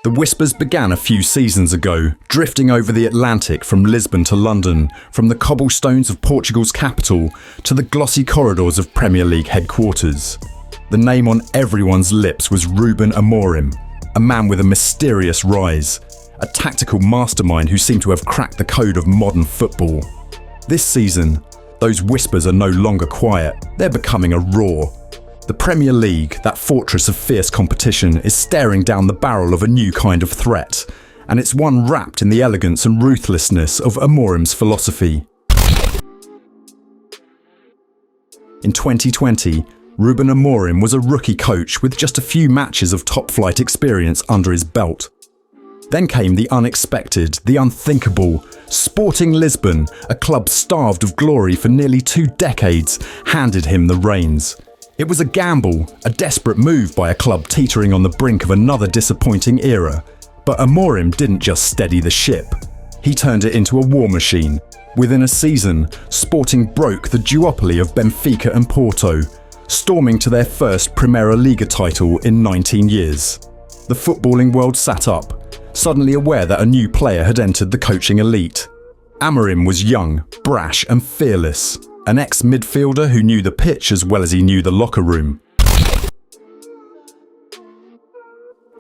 The whispers began a few seasons ago, drifting over the Atlantic from Lisbon to London, from the cobblestones of Portugal's capital to the glossy corridors of Premier League headquarters. The name on everyone's lips was Ruben Amorim, a man with a mysterious rise, a tactical mastermind who seemed to have cracked the code of modern football. This season, those whispers are no longer quiet, they're becoming a roar. The Premier League, that fortress of fierce competition, is staring down the barrel of a new kind of threat, and it's one wrapped in the elegance and ruthlessness of Amorim's philosophy. In 2020, Ruben Amorim was a rookie coach with just a few matches of top-flight experience under his belt. Then came the unexpected, the unthinkable. Sporting Lisbon, a club starved of glory for nearly 2 decades, handed him the reins. It was a gamble, a desperate move by a club teetering on the brink of another disappointing era. But Amorim didn't just steady the ship. He turned it into a war machine. Within a season, Sporting broke the duopoly of Benfica and Porto, storming to their first Primeira Liga title in 19 years. The footballing world sat up, suddenly aware that a new player had entered the coaching elite. Amorim was young, brash and fearless. An ex-midfielder who knew the pitch as well as he knew the locker room.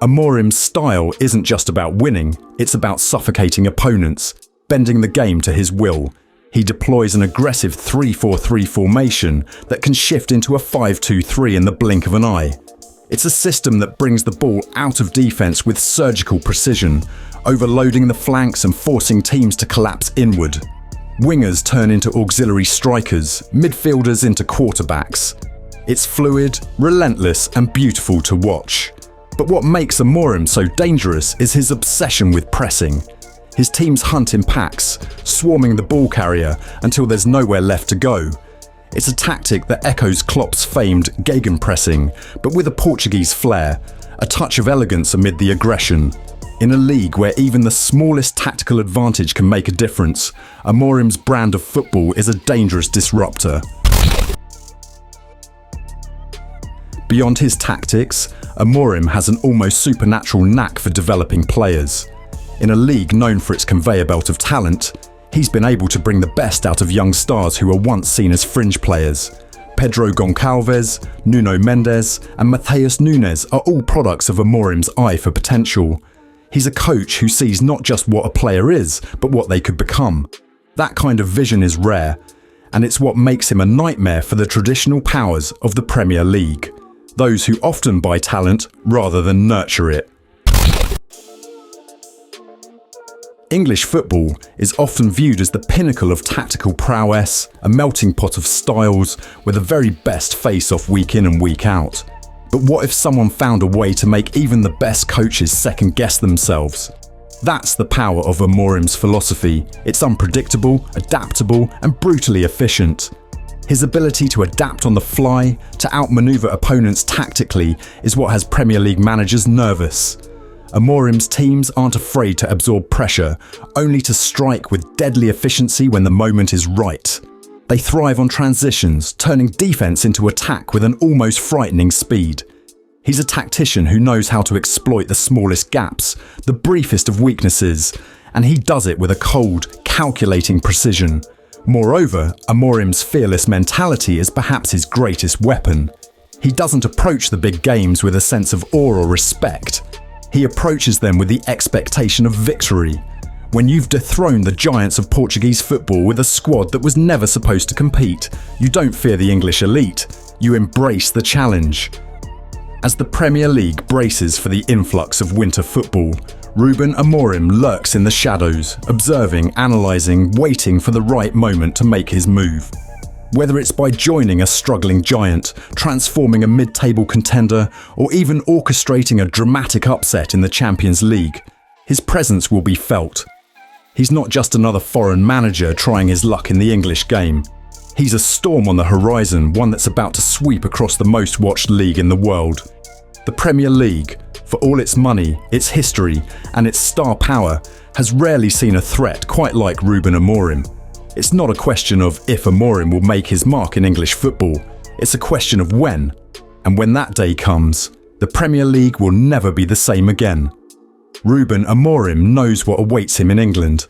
Amorim's style isn't just about winning, it's about suffocating opponents, bending the game to his will. He deploys an aggressive 3-4-3 formation that can shift into a 5-2-3 in the blink of an eye. It's a system that brings the ball out of defence with surgical precision, overloading the flanks and forcing teams to collapse inward. Wingers turn into auxiliary strikers, midfielders into quarterbacks. It's fluid, relentless and beautiful to watch. But what makes Amorim so dangerous is his obsession with pressing. His teams hunt in packs, swarming the ball carrier until there's nowhere left to go. It's a tactic that echoes Klopp's famed gegenpressing, but with a Portuguese flair, a touch of elegance amid the aggression. In a league where even the smallest tactical advantage can make a difference, Amorim's brand of football is a dangerous disruptor. Beyond his tactics, Amorim has an almost supernatural knack for developing players. In a league known for its conveyor belt of talent, he's been able to bring the best out of young stars who were once seen as fringe players. Pedro Goncalves, Nuno Mendes and Matheus Nunes are all products of Amorim's eye for potential. He's a coach who sees not just what a player is, but what they could become. That kind of vision is rare, and it's what makes him a nightmare for the traditional powers of the Premier League. Those who often buy talent rather than nurture it. English football is often viewed as the pinnacle of tactical prowess, a melting pot of styles with the very best face-off week in and week out. But what if someone found a way to make even the best coaches second-guess themselves? That's the power of Amorim's philosophy. It's unpredictable, adaptable, and brutally efficient. His ability to adapt on the fly, to outmaneuver opponents tactically, is what has Premier League managers nervous. Amorim's teams aren't afraid to absorb pressure, only to strike with deadly efficiency when the moment is right. They thrive on transitions, turning defence into attack with an almost frightening speed. He's a tactician who knows how to exploit the smallest gaps, the briefest of weaknesses, and he does it with a cold, calculating precision. Moreover, Amorim's fearless mentality is perhaps his greatest weapon. He doesn't approach the big games with a sense of awe or respect. He approaches them with the expectation of victory. When you've dethroned the giants of Portuguese football with a squad that was never supposed to compete, you don't fear the English elite, you embrace the challenge. As the Premier League braces for the influx of winter football, Ruben Amorim lurks in the shadows, observing, analysing, waiting for the right moment to make his move. Whether it's by joining a struggling giant, transforming a mid-table contender, or even orchestrating a dramatic upset in the Champions League, his presence will be felt. He's not just another foreign manager trying his luck in the English game. He's a storm on the horizon, one that's about to sweep across the most watched league in the world. The Premier League, for all its money, its history, and its star power, has rarely seen a threat quite like Ruben Amorim. It's not a question of if Amorim will make his mark in English football, it's a question of when. And when that day comes, the Premier League will never be the same again. Ruben Amorim knows what awaits him in England.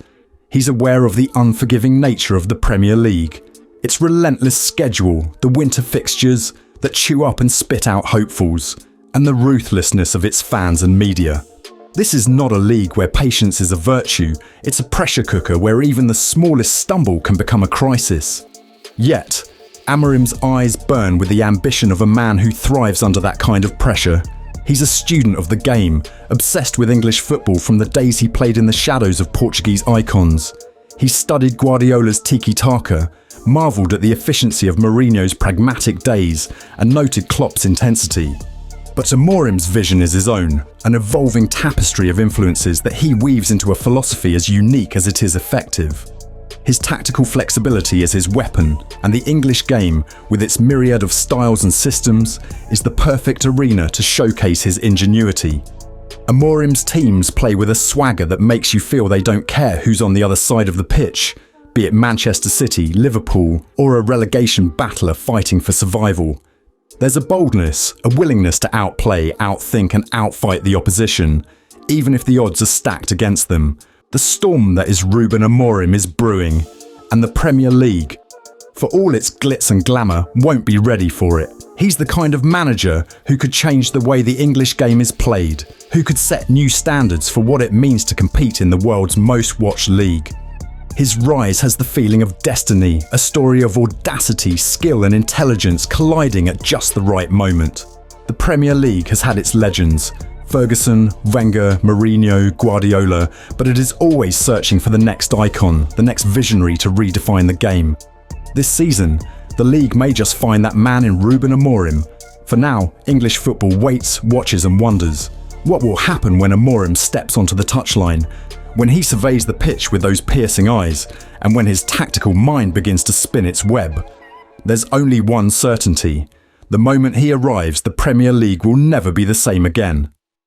He's aware of the unforgiving nature of the Premier League, its relentless schedule, the winter fixtures that chew up and spit out hopefuls, and the ruthlessness of its fans and media. This is not a league where patience is a virtue, it's a pressure cooker where even the smallest stumble can become a crisis. Yet, Amorim's eyes burn with the ambition of a man who thrives under that kind of pressure. He's a student of the game, obsessed with English football from the days he played in the shadows of Portuguese icons. He studied Guardiola's tiki-taka, marvelled at the efficiency of Mourinho's pragmatic days, and noted Klopp's intensity. But Amorim's vision is his own, an evolving tapestry of influences that he weaves into a philosophy as unique as it is effective. His tactical flexibility is his weapon, and the English game, with its myriad of styles and systems, is the perfect arena to showcase his ingenuity. Amorim's teams play with a swagger that makes you feel they don't care who's on the other side of the pitch, be it Manchester City, Liverpool, or a relegation battler fighting for survival. There's a boldness, a willingness to outplay, outthink and outfight the opposition, even if the odds are stacked against them. The storm that is Ruben Amorim is brewing, and the Premier League, for all its glitz and glamour, won't be ready for it. He's the kind of manager who could change the way the English game is played, who could set new standards for what it means to compete in the world's most watched league. His rise has the feeling of destiny, a story of audacity, skill and intelligence colliding at just the right moment. The Premier League has had its legends, Ferguson, Wenger, Mourinho, Guardiola, but it is always searching for the next icon, the next visionary to redefine the game. This season, the league may just find that man in Ruben Amorim. For now, English football waits, watches and wonders. What will happen when Amorim steps onto the touchline? When he surveys the pitch with those piercing eyes, and when his tactical mind begins to spin its web? There's only one certainty. The moment he arrives, the Premier League will never be the same again.